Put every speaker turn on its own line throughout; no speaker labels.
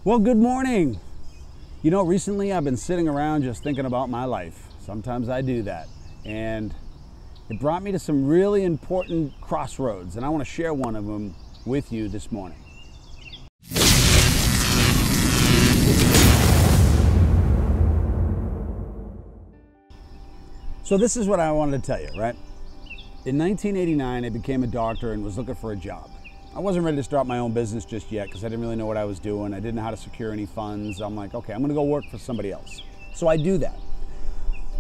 Well, good morning. You know, recently I've been sitting around just thinking about my life. Sometimes I do that. And it brought me to some really important crossroads, and I want to share one of them with you this morning. So this is what I wanted to tell you, right? In 1989, I became a doctor and was looking for a job. I wasn't ready to start my own business just yet because I didn't really know what I was doing. I didn't know how to secure any funds. I'm like, okay, I'm gonna go work for somebody else. So I do that.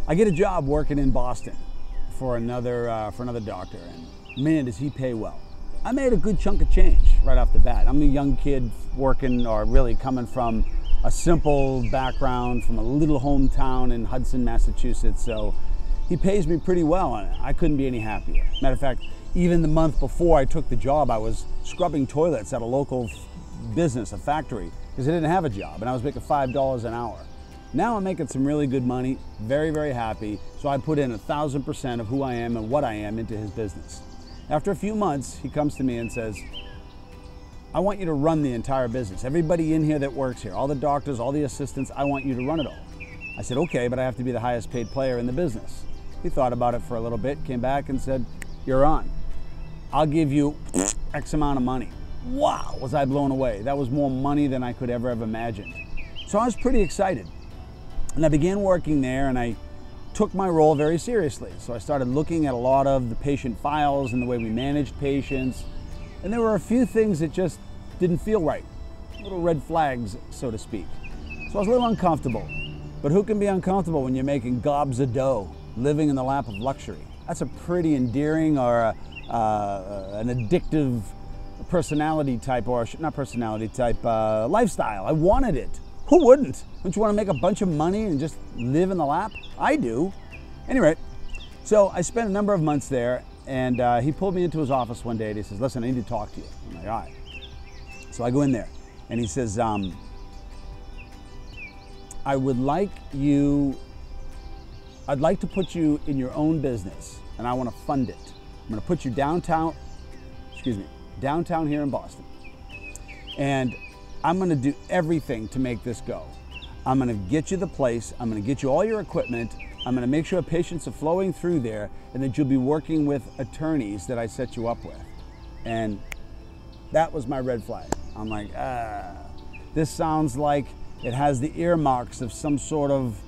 I get a job working in Boston for another doctor, and man, does he pay well. I made a good chunk of change right off the bat. I'm a young kid working, or really coming from a simple background from a little hometown in Hudson, Massachusetts. So he pays me pretty well, and I couldn't be any happier. Matter of fact, even the month before I took the job, I was scrubbing toilets at a local business, a factory, because I didn't have a job, and I was making $5 an hour. Now I'm making some really good money, very, very happy, so I put in 1,000% of who I am and what I am into his business. After a few months, he comes to me and says, I want you to run the entire business. Everybody in here that works here, all the doctors, all the assistants, I want you to run it all. I said, okay, but I have to be the highest paid player in the business. He thought about it for a little bit, came back and said, you're on. I'll give you X amount of money. Wow, was I blown away. That was more money than I could ever have imagined. So I was pretty excited. And I began working there, and I took my role very seriously. So I started looking at a lot of the patient files and the way we managed patients. And there were a few things that just didn't feel right. Little red flags, so to speak. So I was a little uncomfortable. But who can be uncomfortable when you're making gobs of dough, living in the lap of luxury? That's a pretty endearing or an addictive personality type, or not personality type, lifestyle. I wanted it. Who wouldn't? Don't you want to make a bunch of money and just live in the lap? I do. Anyway, so I spent a number of months there, and he pulled me into his office one day and he says, listen, I need to talk to you. I'm like, all right. So I go in there and he says, I'd like to put you in your own business, and I want to fund it. I'm going to put you downtown here in Boston. And I'm going to do everything to make this go. I'm going to get you the place. I'm going to get you all your equipment. I'm going to make sure patients are flowing through there, and that you'll be working with attorneys that I set you up with. And that was my red flag. I'm like, this sounds like it has the earmarks of some sort of,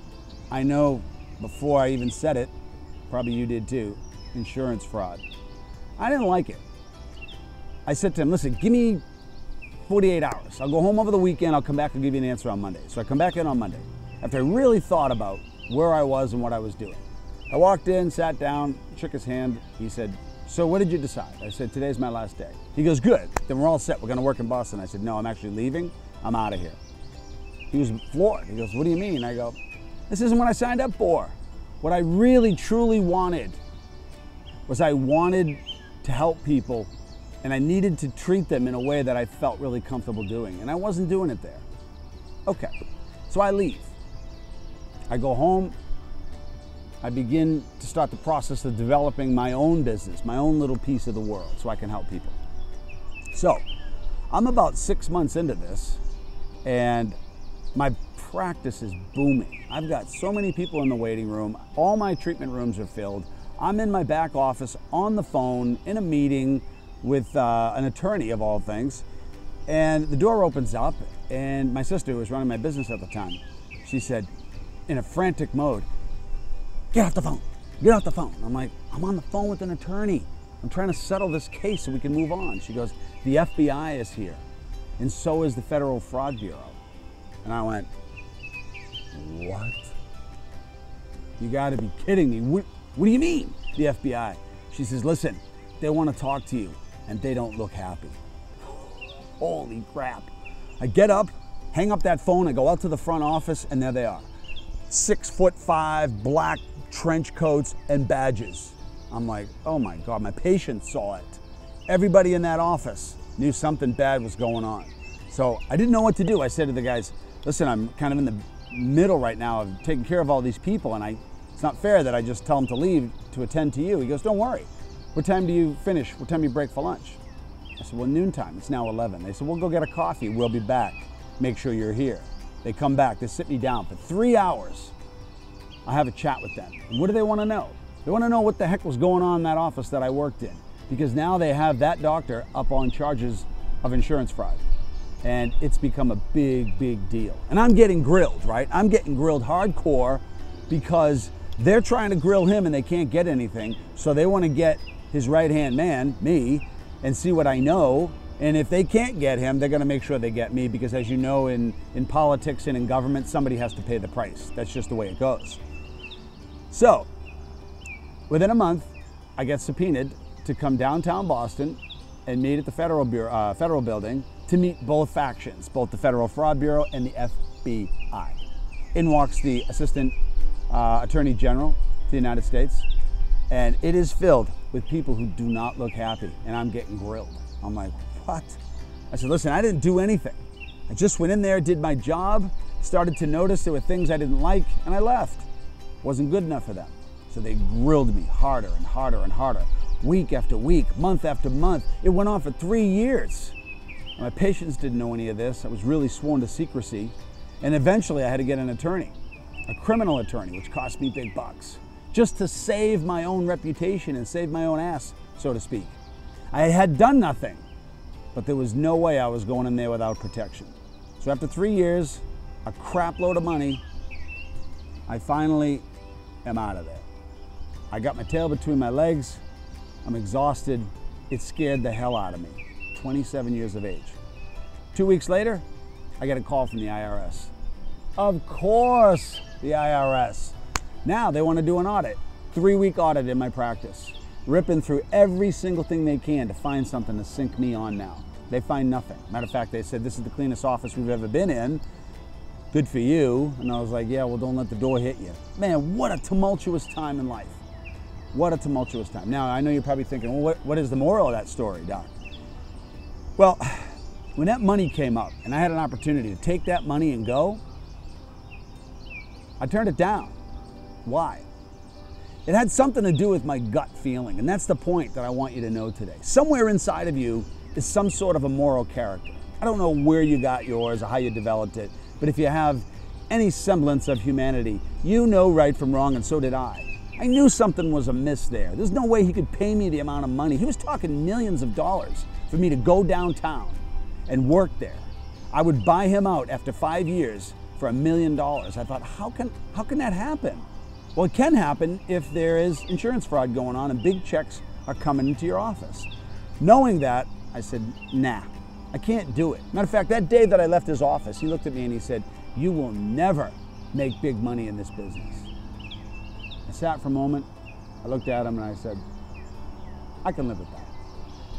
I know before I even said it, probably you did too, insurance fraud. I didn't like it. I said to him, listen, give me 48 hours. I'll go home over the weekend. I'll come back and give you an answer on Monday. So I come back in on Monday after I really thought about where I was and what I was doing. I walked in, sat down, shook his hand. He said, so what did you decide? I said, today's my last day. He goes, good, then we're all set. We're going to work in Boston. I said, no, I'm actually leaving. I'm out of here. He was floored. He goes, what do you mean? I go, this isn't what I signed up for. What I really, truly wanted was I wanted to help people, and I needed to treat them in a way that I felt really comfortable doing, and I wasn't doing it there. Okay, so I leave. I go home. I begin to start the process of developing my own business, my own little piece of the world, so I can help people. So I'm about 6 months into this, and my practice is booming. I've got so many people in the waiting room. All my treatment rooms are filled. I'm in my back office on the phone in a meeting with an attorney of all things. And the door opens up, and my sister, who was running my business at the time, she said, in a frantic mode, get off the phone, get off the phone. I'm like, I'm on the phone with an attorney. I'm trying to settle this case so we can move on. She goes, the FBI is here, and so is the Federal Fraud Bureau. And I went, what? You gotta be kidding me. What do you mean, the FBI? She says, listen, they wanna talk to you, and they don't look happy. Holy crap. I get up, hang up that phone, I go out to the front office, and there they are. 6'5", black trench coats and badges. I'm like, oh my God, my patients saw it. Everybody in that office knew something bad was going on. So I didn't know what to do. I said to the guys, listen, I'm kind of in the middle right now of taking care of all these people, and it's not fair that I just tell them to leave to attend to you. He goes, don't worry. What time do you finish? What time do you break for lunch? I said, well, noontime. It's now 11. They said, we'll go get a coffee. We'll be back. make sure you're here. They come back, they sit me down for 3 hours. I have a chat with them. And what do they want to know? They want to know what the heck was going on in that office that I worked in, because now they have that doctor up on charges of insurance fraud. And it's become a big, big deal. And I'm getting grilled, right? I'm getting grilled hardcore because they're trying to grill him and they can't get anything. So they want to get his right-hand man, me, and see what I know. And if they can't get him, they're going to make sure they get me, because as you know, in politics and in government, somebody has to pay the price. That's just the way it goes. So within a month, I get subpoenaed to come downtown Boston and meet at the Federal Building to meet both factions, both the Federal Fraud Bureau and the FBI. In walks the Assistant Attorney General of the United States, and it is filled with people who do not look happy, and I'm getting grilled. I'm like, what? I said, listen, I didn't do anything. I just went in there, did my job, started to notice there were things I didn't like, and I left. Wasn't good enough for them. So they grilled me harder and harder and harder, week after week, month after month. It went on for 3 years. My patients didn't know any of this. I was really sworn to secrecy. And eventually I had to get an attorney, a criminal attorney, which cost me big bucks, just to save my own reputation and save my own ass, so to speak. I had done nothing, but there was no way I was going in there without protection. So after 3 years, a crap load of money, I finally am out of there. I got my tail between my legs. I'm exhausted. It scared the hell out of me. 27 years of age. 2 weeks later, I get a call from the IRS. Of course, the IRS. Now they want to do an audit. 3-week audit in my practice. Ripping through every single thing they can to find something to sink me on now. They find nothing. Matter of fact, they said, this is the cleanest office we've ever been in. Good for you. And I was like, yeah, well, don't let the door hit you. Man, what a tumultuous time in life. What a tumultuous time. Now, I know you're probably thinking, well, what is the moral of that story, Doc? Well, when that money came up and I had an opportunity to take that money and go, I turned it down. Why? It had something to do with my gut feeling, and that's the point that I want you to know today. Somewhere inside of you is some sort of a moral character. I don't know where you got yours or how you developed it, but if you have any semblance of humanity, you know right from wrong, and so did I. I knew something was amiss there. There's no way he could pay me the amount of money. He was talking millions of dollars for me to go downtown and work there. I would buy him out after 5 years for $1 million. I thought, how can that happen? Well, it can happen if there is insurance fraud going on and big checks are coming into your office. Knowing that, I said, nah, I can't do it. Matter of fact, that day that I left his office, he looked at me and he said, you will never make big money in this business. I sat for a moment, I looked at him and I said, I can live with that.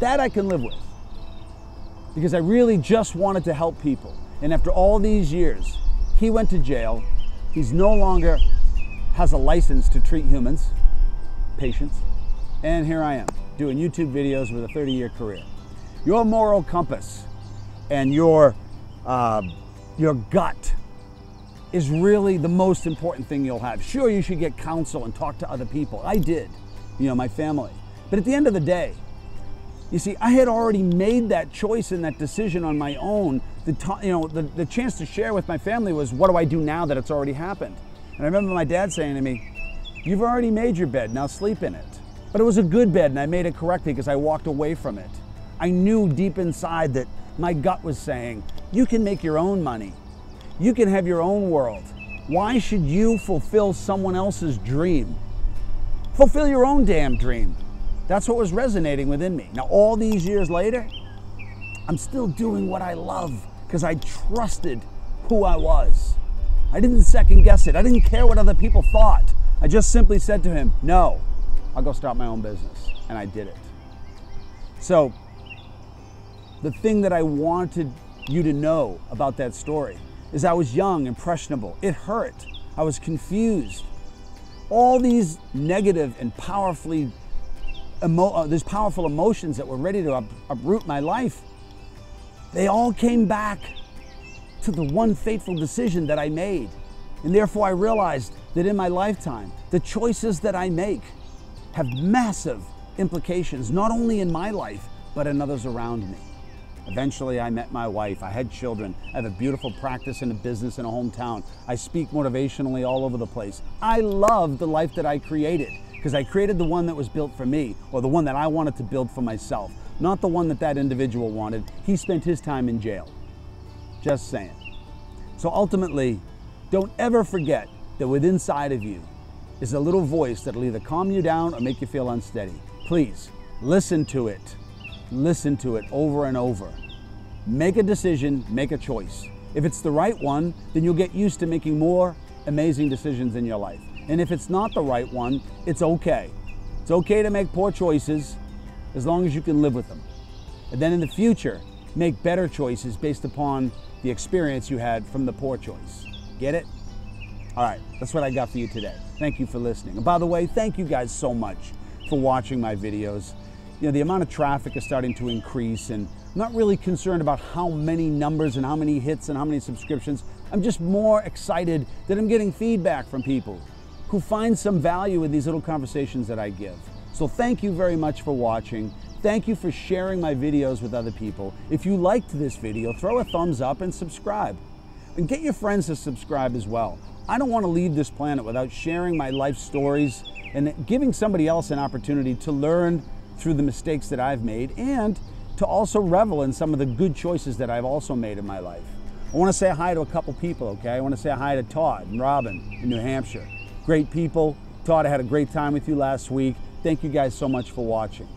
That I can live with. Because I really just wanted to help people. And after all these years, he went to jail. He's no longer has a license to treat humans, patients. And here I am, doing YouTube videos with a 30-year career. Your moral compass and your gut is really the most important thing you'll have. Sure, you should get counsel and talk to other people. I did, my family. But at the end of the day, you see, I had already made that choice and that decision on my own. The chance to share with my family was, what do I do now that it's already happened? And I remember my dad saying to me, you've already made your bed, now sleep in it. But it was a good bed, and I made it correctly because I walked away from it. I knew deep inside that my gut was saying, you can make your own money. You can have your own world. Why should you fulfill someone else's dream? Fulfill your own damn dream. That's what was resonating within me. Now, all these years later, I'm still doing what I love because I trusted who I was. I didn't second guess it. I didn't care what other people thought. I just simply said to him, no, I'll go start my own business. And I did it. So, the thing that I wanted you to know about that story is I was young, impressionable. It hurt. I was confused. All these negative and these powerful emotions that were ready to uproot my life, they all came back to the one fateful decision that I made. And therefore I realized that in my lifetime, the choices that I make have massive implications, not only in my life, but in others around me. Eventually, I met my wife. I had children. I have a beautiful practice and a business in a hometown. I speak motivationally all over the place. I love the life that I created because I created the one that was built for me, or the one that I wanted to build for myself, not the one that that individual wanted. He spent his time in jail. Just saying. So ultimately, don't ever forget that within inside of you is a little voice that'll either calm you down or make you feel unsteady. Please, listen to it. Listen to it over and over. Make a decision, make a choice. If it's the right one, then you'll get used to making more amazing decisions in your life. And if it's not the right one, it's okay. It's okay to make poor choices as long as you can live with them. And then in the future, make better choices based upon the experience you had from the poor choice. Get it? All right, that's what I got for you today. Thank you for listening. And by the way, thank you guys so much for watching my videos. You know, the amount of traffic is starting to increase, and I'm not really concerned about how many numbers and how many hits and how many subscriptions. I'm just more excited that I'm getting feedback from people who find some value in these little conversations that I give. So thank you very much for watching. Thank you for sharing my videos with other people. If you liked this video, throw a thumbs up and subscribe. And get your friends to subscribe as well. I don't want to leave this planet without sharing my life stories and giving somebody else an opportunity to learn through the mistakes that I've made, and to also revel in some of the good choices that I've also made in my life. I want to say hi to a couple people, okay? I want to say hi to Todd and Robin in New Hampshire. Great people. Todd, I had a great time with you last week. Thank you guys so much for watching.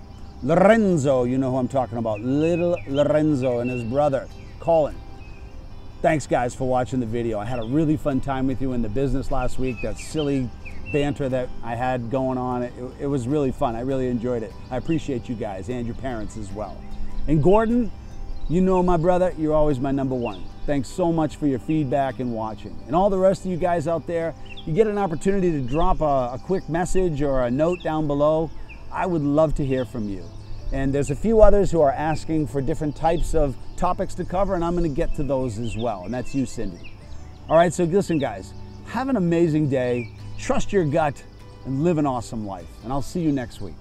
Lorenzo, you know who I'm talking about. Little Lorenzo and his brother, Colin. Thanks guys for watching the video. I had a really fun time with you in the business last week. That silly banter that I had going on, it was really fun. I really enjoyed it. I appreciate you guys and your parents as well. And Gordon, you know my brother, you're always my number one. Thanks so much for your feedback and watching. And all the rest of you guys out there, you get an opportunity to drop a quick message or a note down below. I would love to hear from you. And there's a few others who are asking for different types of topics to cover, and I'm going to get to those as well. And that's you, Cindy. All right, so listen, guys, have an amazing day. Trust your gut and live an awesome life. And I'll see you next week.